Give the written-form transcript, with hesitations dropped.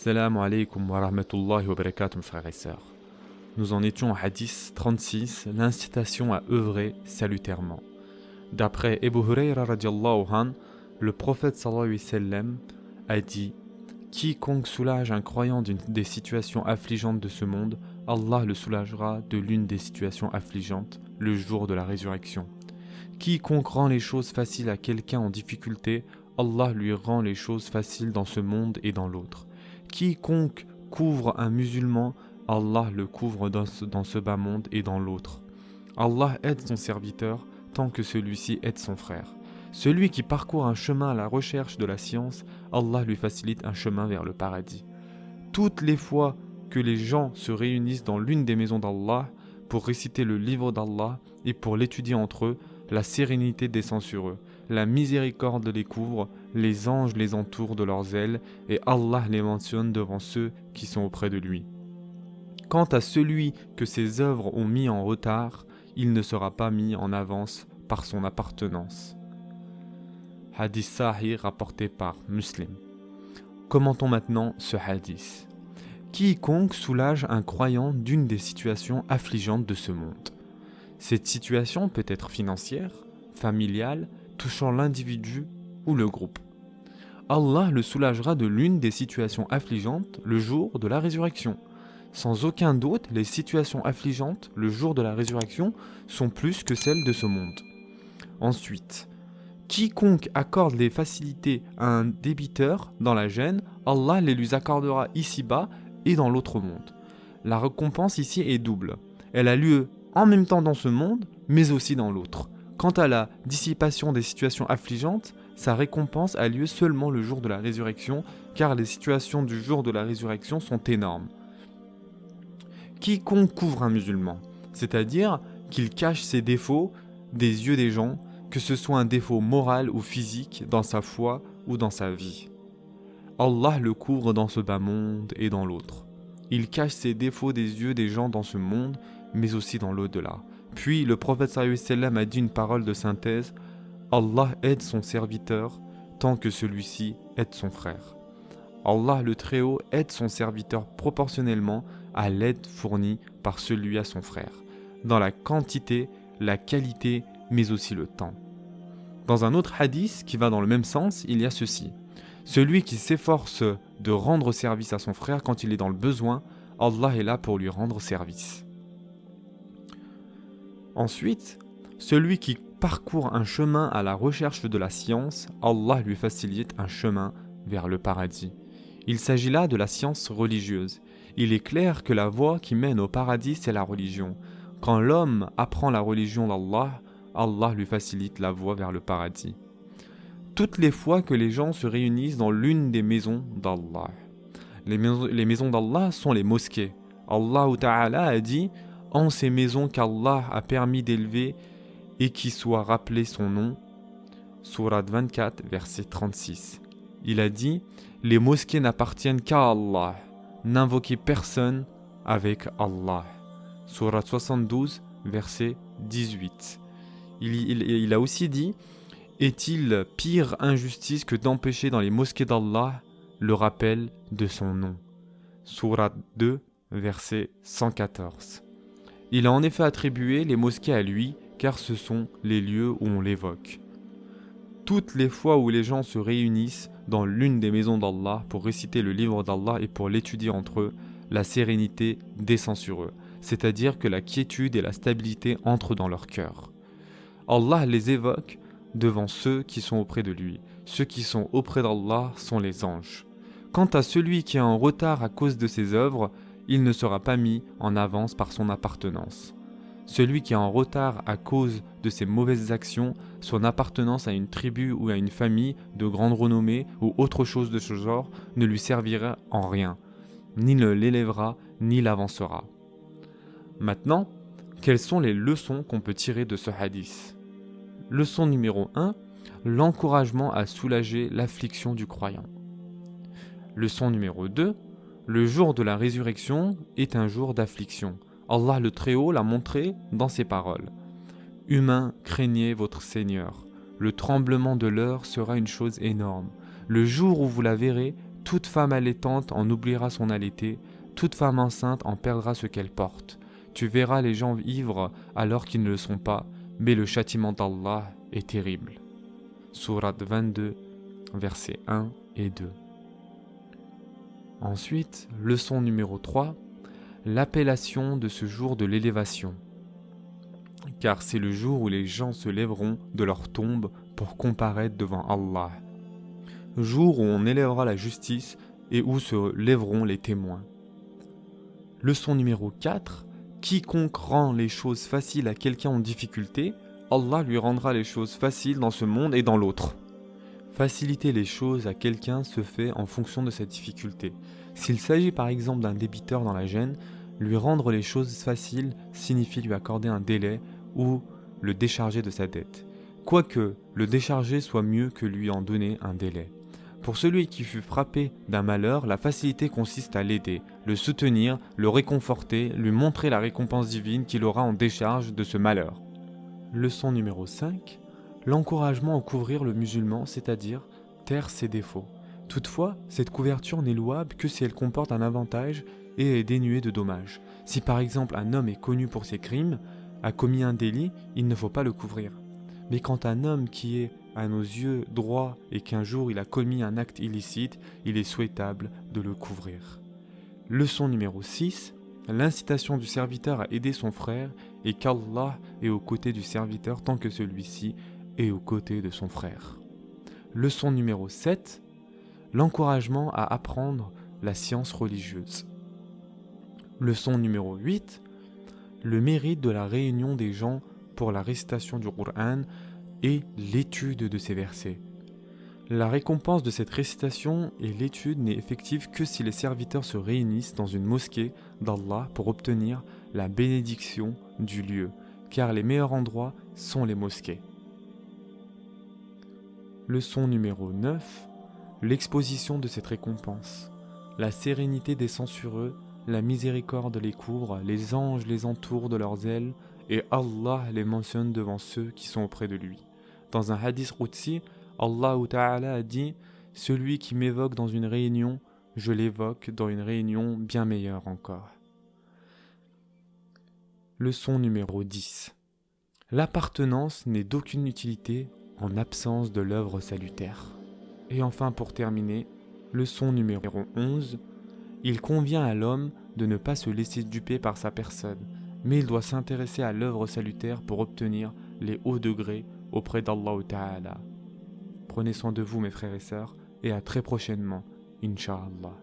Assalamu alaikum wa rahmatullahi wa barakatuh, mes frères et sœurs. Nous en étions au hadith 36, l'incitation à œuvrer salutairement. D'après Abu Hurayra radiallahu anh, le prophète sallallahu alayhi wa sallam a dit « Quiconque soulage un croyant des situations affligeantes de ce monde, Allah le soulagera de l'une des situations affligeantes le jour de la résurrection. Quiconque rend les choses faciles à quelqu'un en difficulté, Allah lui rend les choses faciles dans ce monde et dans l'autre. Quiconque couvre un musulman, Allah le couvre dans ce bas monde et dans l'autre. Allah aide son serviteur tant que celui-ci aide son frère. Celui qui parcourt un chemin à la recherche de la science, Allah lui facilite un chemin vers le paradis. Toutes les fois que les gens se réunissent dans l'une des maisons d'Allah pour réciter le livre d'Allah et pour l'étudier entre eux, la sérénité descend sur eux, la miséricorde les couvre, les anges les entourent de leurs ailes et Allah les mentionne devant ceux qui sont auprès de lui. Quant à celui que ses œuvres ont mis en retard, il ne sera pas mis en avance par son appartenance. Hadith Sahih rapporté par Muslim. Commentons maintenant ce hadith. Quiconque soulage un croyant d'une des situations affligeantes de ce monde. Cette situation peut être financière, familiale, touchant l'individu ou le groupe. Allah le soulagera de l'une des situations affligeantes le jour de la résurrection. Sans aucun doute, les situations affligeantes le jour de la résurrection sont plus que celles de ce monde. Ensuite, quiconque accorde les facilités à un débiteur dans la gêne, Allah les lui accordera ici-bas et dans l'autre monde. La récompense ici est double. Elle a lieu en même temps dans ce monde, mais aussi dans l'autre. Quant à la dissipation des situations affligeantes, sa récompense a lieu seulement le jour de la résurrection, car les situations du jour de la résurrection sont énormes. Quiconque couvre un musulman, c'est-à-dire qu'il cache ses défauts des yeux des gens, que ce soit un défaut moral ou physique dans sa foi ou dans sa vie. Allah le couvre dans ce bas monde et dans l'autre. Il cache ses défauts des yeux des gens dans ce monde, mais aussi dans l'au-delà. Puis le prophète sallallahu alayhi wa sallam a dit une parole de synthèse: Allah aide son serviteur tant que celui-ci aide son frère. Allah le Très-Haut aide son serviteur proportionnellement à l'aide fournie par celui à son frère, dans la quantité, la qualité, mais aussi le temps. Dans un autre hadith qui va dans le même sens, il y a ceci: celui qui s'efforce de rendre service à son frère quand il est dans le besoin, Allah est là pour lui rendre service. Ensuite, celui qui parcourt un chemin à la recherche de la science, Allah lui facilite un chemin vers le paradis. Il s'agit là de la science religieuse. Il est clair que la voie qui mène au paradis, c'est la religion. Quand l'homme apprend la religion d'Allah, Allah lui facilite la voie vers le paradis. Toutes les fois que les gens se réunissent dans l'une des maisons d'Allah. Les maisons d'Allah sont les mosquées. Allah Ta'ala a dit: en ces maisons qu'Allah a permis d'élever et qui soit rappelé son nom. Sourate 24, verset 36. Il a dit: les mosquées n'appartiennent qu'à Allah. N'invoquez personne avec Allah. Sourate 72, verset 18. Il a aussi dit: est-il pire injustice que d'empêcher dans les mosquées d'Allah le rappel de son nom? Sourate 2, verset 114. Il a en effet attribué les mosquées à lui, car ce sont les lieux où on l'évoque. Toutes les fois où les gens se réunissent dans l'une des maisons d'Allah pour réciter le livre d'Allah et pour l'étudier entre eux, la sérénité descend sur eux, c'est-à-dire que la quiétude et la stabilité entrent dans leur cœur. Allah les évoque devant ceux qui sont auprès de lui. Ceux qui sont auprès d'Allah sont les anges. Quant à celui qui est en retard à cause de ses œuvres, il ne sera pas mis en avance par son appartenance. Celui qui est en retard à cause de ses mauvaises actions, son appartenance à une tribu ou à une famille de grande renommée ou autre chose de ce genre ne lui servira en rien, ni ne l'élèvera, ni l'avancera. Maintenant, quelles sont les leçons qu'on peut tirer de ce hadith? Leçon numéro 1, l'encouragement à soulager l'affliction du croyant. Leçon numéro 2, le jour de la résurrection est un jour d'affliction. Allah le Très-Haut l'a montré dans ses paroles. Humains, craignez votre Seigneur. Le tremblement de l'heure sera une chose énorme. Le jour où vous la verrez, Toute femme allaitante en oubliera son allaité, toute femme enceinte en perdra ce qu'elle porte. Tu verras les gens ivres alors qu'ils ne le sont pas, mais le châtiment d'Allah est terrible. Sourate 22, versets 1 et 2. Ensuite, leçon numéro 3, l'appellation de ce jour de l'élévation. Car c'est le jour où les gens se lèveront de leur tombe pour comparaître devant Allah. Jour où on élèvera la justice et où se lèveront les témoins. Leçon numéro 4, quiconque rend les choses faciles à quelqu'un en difficulté, Allah lui rendra les choses faciles dans ce monde et dans l'autre. Faciliter les choses à quelqu'un se fait en fonction de sa difficulté. S'il s'agit par exemple d'un débiteur dans la gêne, lui rendre les choses faciles signifie lui accorder un délai ou le décharger de sa dette. Quoique le décharger soit mieux que lui en donner un délai. Pour celui qui fut frappé d'un malheur, la facilité consiste à l'aider, le soutenir, le réconforter, lui montrer la récompense divine qu'il aura en décharge de ce malheur. Leçon numéro 5. L'encouragement à couvrir le musulman, c'est-à-dire taire ses défauts. Toutefois, cette couverture n'est louable que si elle comporte un avantage et est dénuée de dommages. Si par exemple un homme est connu pour ses crimes, a commis un délit, il ne faut pas le couvrir. Mais quand un homme qui est à nos yeux droit et qu'un jour il a commis un acte illicite, il est souhaitable de le couvrir. Leçon numéro 6. L'incitation du serviteur à aider son frère et qu'Allah est aux côtés du serviteur tant que celui-ci est aux côtés de son frère. Leçon numéro 7. L'encouragement à apprendre la science religieuse. Leçon numéro 8. Le mérite de la réunion des gens pour la récitation du Coran et l'étude de ces versets. La récompense de cette récitation et l'étude n'est effective que si les serviteurs se réunissent dans une mosquée d'Allah pour obtenir la bénédiction du lieu, car les meilleurs endroits sont les mosquées. Leçon numéro 9. L'exposition de cette récompense. La sérénité descend sur eux, la miséricorde les couvre, les anges les entourent de leurs ailes, et Allah les mentionne devant ceux qui sont auprès de lui. Dans un hadith Qudsi, Allah Ta'ala a dit « Celui qui m'évoque dans une réunion, je l'évoque dans une réunion bien meilleure encore. » Leçon numéro 10. L'appartenance n'est d'aucune utilité en absence de l'œuvre salutaire. Et enfin pour terminer, leçon numéro 11. Il convient à l'homme de ne pas se laisser duper par sa personne, mais il doit s'intéresser à l'œuvre salutaire pour obtenir les hauts degrés auprès d'Allah Ta'ala. Prenez soin de vous mes frères et sœurs et à très prochainement, Inch'Allah.